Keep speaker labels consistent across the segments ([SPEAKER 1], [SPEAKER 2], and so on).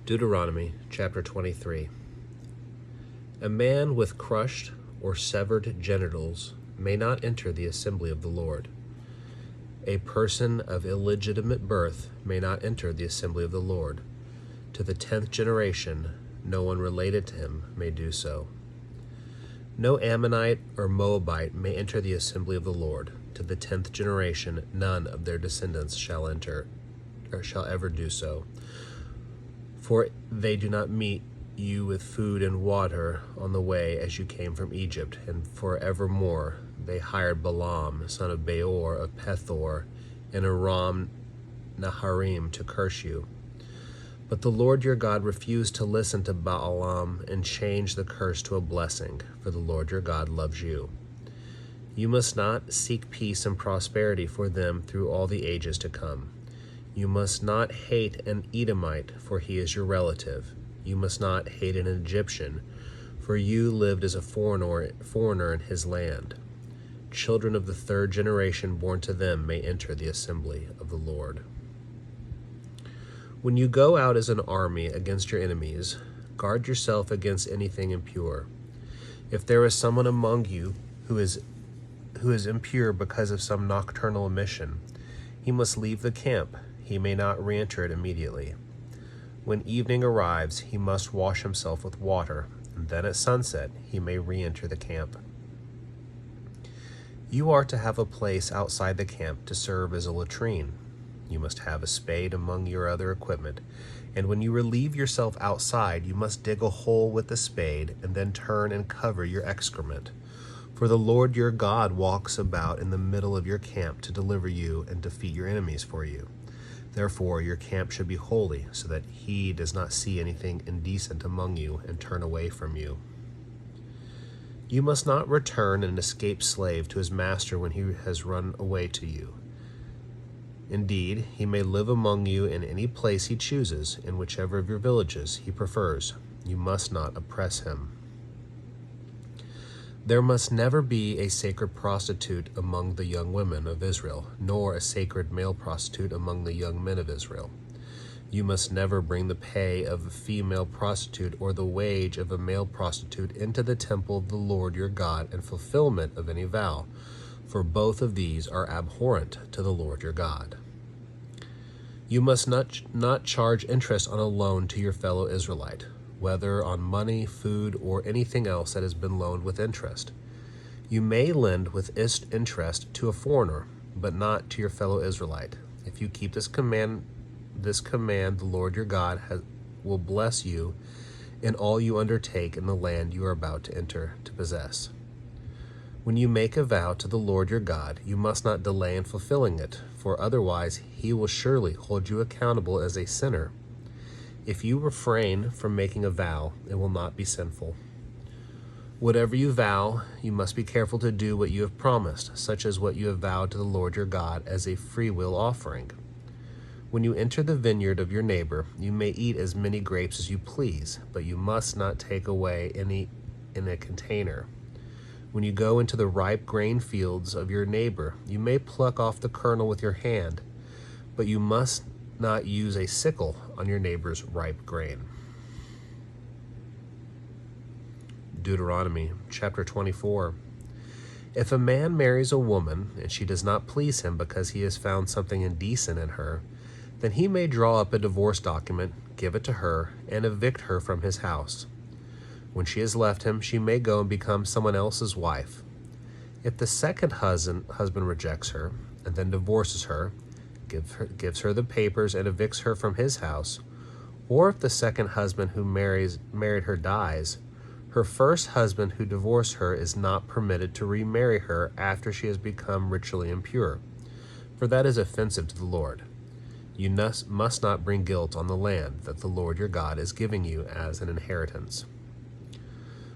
[SPEAKER 1] Deuteronomy chapter 23. A man with crushed or severed genitals may not enter the assembly of the Lord. A person of illegitimate birth may not enter the assembly of the Lord. To the 10th generation, no one related to him may do so. No Ammonite or Moabite may enter the assembly of the Lord. To the 10th generation, none of their descendants shall enter, or shall ever do so. For they do not meet you with food and water on the way as you came from Egypt, and forevermore they hired Balaam, son of Beor of Pethor, and Aram Naharim to curse you. But the Lord your God refused to listen to Balaam and changed the curse to a blessing, for the Lord your God loves you. You must not seek peace and prosperity for them through all the ages to come. You must not hate an Edomite, for he is your relative. You must not hate an Egyptian, for you lived as a foreigner in his land. Children of the 3rd generation born to them may enter the assembly of the Lord. When you go out as an army against your enemies, guard yourself against anything impure. If there is someone among you who is impure because of some nocturnal emission, he must leave the camp. He may not re-enter it immediately. When evening arrives, he must wash himself with water, and then at sunset he may re-enter the camp. You are to have a place outside the camp to serve as a latrine. You must have a spade among your other equipment, and when you relieve yourself outside, you must dig a hole with the spade and then turn and cover your excrement. For the Lord your God walks about in the middle of your camp to deliver you and defeat your enemies for you. Therefore your camp should be holy, so that he does not see anything indecent among you and turn away from you. You must not return an escaped slave to his master when he has run away to you. Indeed, he may live among you in any place he chooses, in whichever of your villages he prefers. You must not oppress him. There must never be a sacred prostitute among the young women of Israel, nor a sacred male prostitute among the young men of Israel. You must never bring the pay of a female prostitute or the wage of a male prostitute into the temple of the Lord your God in fulfillment of any vow, for both of these are abhorrent to the Lord your God. You must not charge interest on a loan to your fellow Israelite, whether on money, food, or anything else that has been loaned with interest. You may lend with interest to a foreigner, but not to your fellow Israelite. If you keep this command, the Lord your God will bless you in all you undertake in the land you are about to enter to possess. When you make a vow to the Lord your God, you must not delay in fulfilling it, for otherwise he will surely hold you accountable as a sinner. If you refrain from making a vow, it will not be sinful. Whatever you vow, you must be careful to do what you have promised, such as what you have vowed to the Lord your God as a freewill offering. When you enter the vineyard of your neighbor, you may eat as many grapes as you please, but you must not take away any in a container. When you go into the ripe grain fields of your neighbor, you may pluck off the kernel with your hand, but you must not use a sickle on your neighbor's ripe grain. Deuteronomy chapter 24. If a man marries a woman and she does not please him because he has found something indecent in her, then he may draw up a divorce document, give it to her, and evict her from his house. When she has left him, she may go and become someone else's wife. If the second husband rejects her and then divorces her, gives her the papers and evicts her from his house, or if the second husband who married her dies, her first husband who divorced her is not permitted to remarry her after she has become ritually impure, for that is offensive to the Lord. You must not bring guilt on the land that the Lord your God is giving you as an inheritance.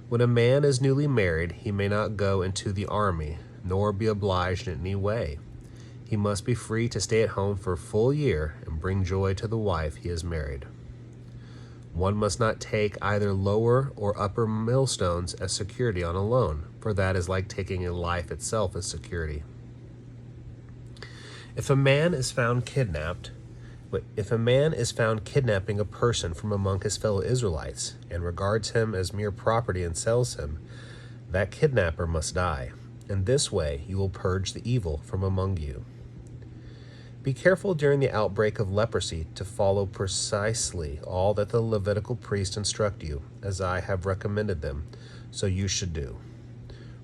[SPEAKER 1] When a man is newly married, he may not go into the army, nor be obliged in any way. He must be free to stay at home for a full year and bring joy to the wife he has married. One must not take either lower or upper millstones as security on a loan, for that is like taking a life itself as security. If a man is found kidnapped, But if a man is found kidnapping a person from among his fellow Israelites, and regards him as mere property and sells him, that kidnapper must die. In this way you will purge the evil from among you. Be careful during the outbreak of leprosy to follow precisely all that the Levitical priests instruct you, as I have recommended them, so you should do.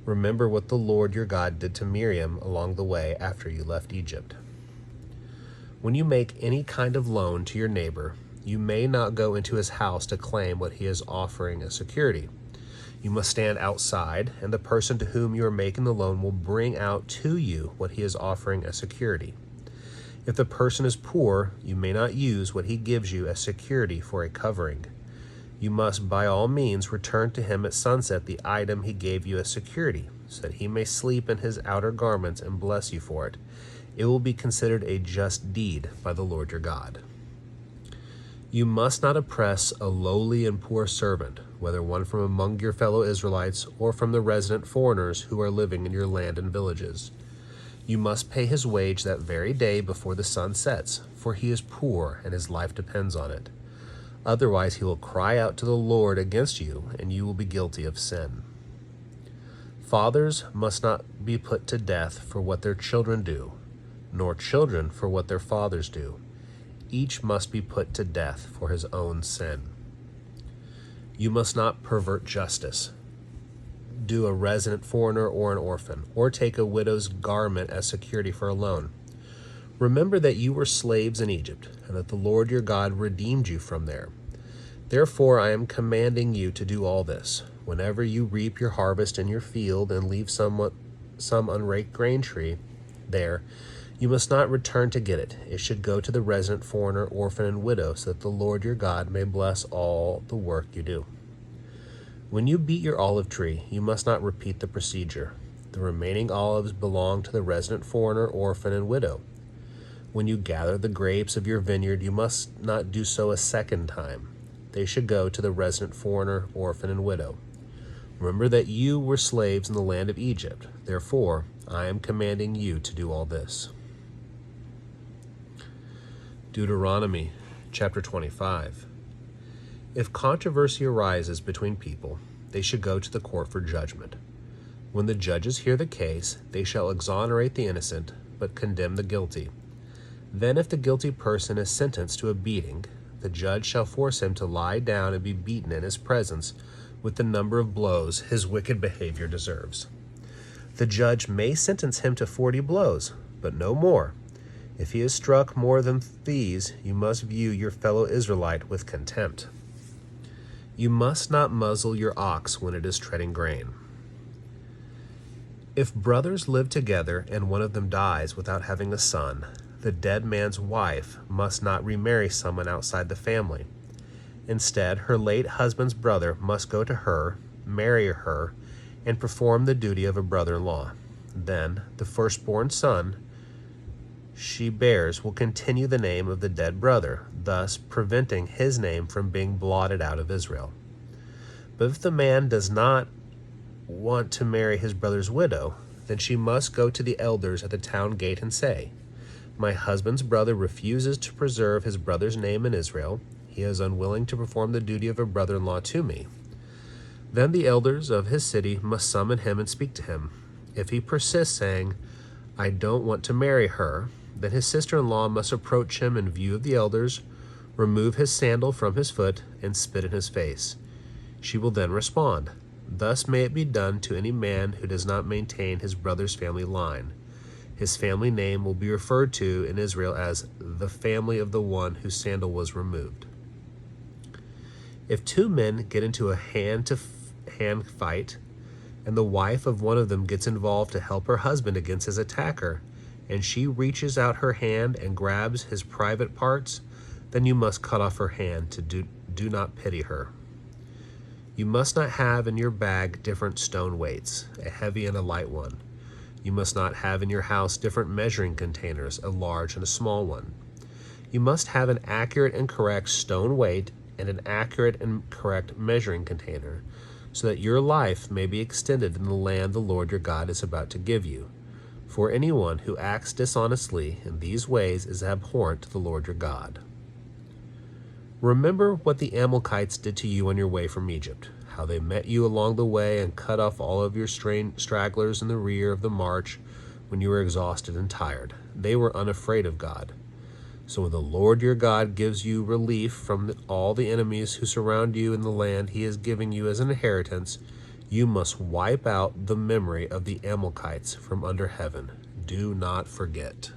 [SPEAKER 1] Remember what the Lord your God did to Miriam along the way after you left Egypt. When you make any kind of loan to your neighbor, you may not go into his house to claim what he is offering as security. You must stand outside, and the person to whom you are making the loan will bring out to you what he is offering as security. If the person is poor, you may not use what he gives you as security for a covering. You must by all means return to him at sunset the item he gave you as security, so that he may sleep in his outer garments and bless you for it. It will be considered a just deed by the Lord your God. You must not oppress a lowly and poor servant, whether one from among your fellow Israelites or from the resident foreigners who are living in your land and villages. You must pay his wage that very day before the sun sets, for he is poor and his life depends on it. Otherwise he will cry out to the Lord against you, and you will be guilty of sin. Fathers must not be put to death for what their children do, nor children for what their fathers do. Each must be put to death for his own sin. You must not pervert justice, do a resident foreigner or an orphan, or take a widow's garment as security for a loan. Remember that you were slaves in Egypt, and that the Lord your God redeemed you from there. Therefore I am commanding you to do all this. Whenever you reap your harvest in your field and leave some unraked grain tree there, you must not return to get it. It should go to the resident foreigner, orphan, and widow, so that the Lord your God may bless all the work you do. When you beat your olive tree, you must not repeat the procedure. The remaining olives belong to the resident foreigner, orphan, and widow. When you gather the grapes of your vineyard, you must not do so a second time. They should go to the resident foreigner, orphan, and widow. Remember that you were slaves in the land of Egypt. Therefore, I am commanding you to do all this. Deuteronomy chapter 25. If controversy arises between people, they should go to the court for judgment. When the judges hear the case, they shall exonerate the innocent, but condemn the guilty. Then if the guilty person is sentenced to a beating, the judge shall force him to lie down and be beaten in his presence with the number of blows his wicked behavior deserves. The judge may sentence him to 40 blows, but no more. If he is struck more than these, you must view your fellow Israelite with contempt. You must not muzzle your ox when it is treading grain. If brothers live together and one of them dies without having a son, the dead man's wife must not remarry someone outside the family. Instead, her late husband's brother must go to her, marry her, and perform the duty of a brother-in-law. Then the firstborn son she bears will continue the name of the dead brother, thus preventing his name from being blotted out of Israel. But if the man does not want to marry his brother's widow, then she must go to the elders at the town gate and say, "My husband's brother refuses to preserve his brother's name in Israel. He is unwilling to perform the duty of a brother-in-law to me." Then the elders of his city must summon him and speak to him. If he persists, saying, "I don't want to marry her," then his sister-in-law must approach him in view of the elders, remove his sandal from his foot, and spit in his face. She will then respond. Thus may it be done to any man who does not maintain his brother's family line. His family name will be referred to in Israel as the family of the one whose sandal was removed. If two men get into a hand-to-hand fight, and the wife of one of them gets involved to help her husband against his attacker, and she reaches out her hand and grabs his private parts, then you must cut off her hand. Do not pity her. You must not have in your bag different stone weights, a heavy and a light one. You must not have in your house different measuring containers, a large and a small one. You must have an accurate and correct stone weight and an accurate and correct measuring container, so that your life may be extended in the land the Lord your God is about to give you. For anyone who acts dishonestly in these ways is abhorrent to the Lord your God. Remember what the Amalekites did to you on your way from Egypt, how they met you along the way and cut off all of your stragglers in the rear of the march when you were exhausted and tired. They were unafraid of God. So when the Lord your God gives you relief from all the enemies who surround you in the land he is giving you as an inheritance, you must wipe out the memory of the Amalekites from under heaven. Do not forget.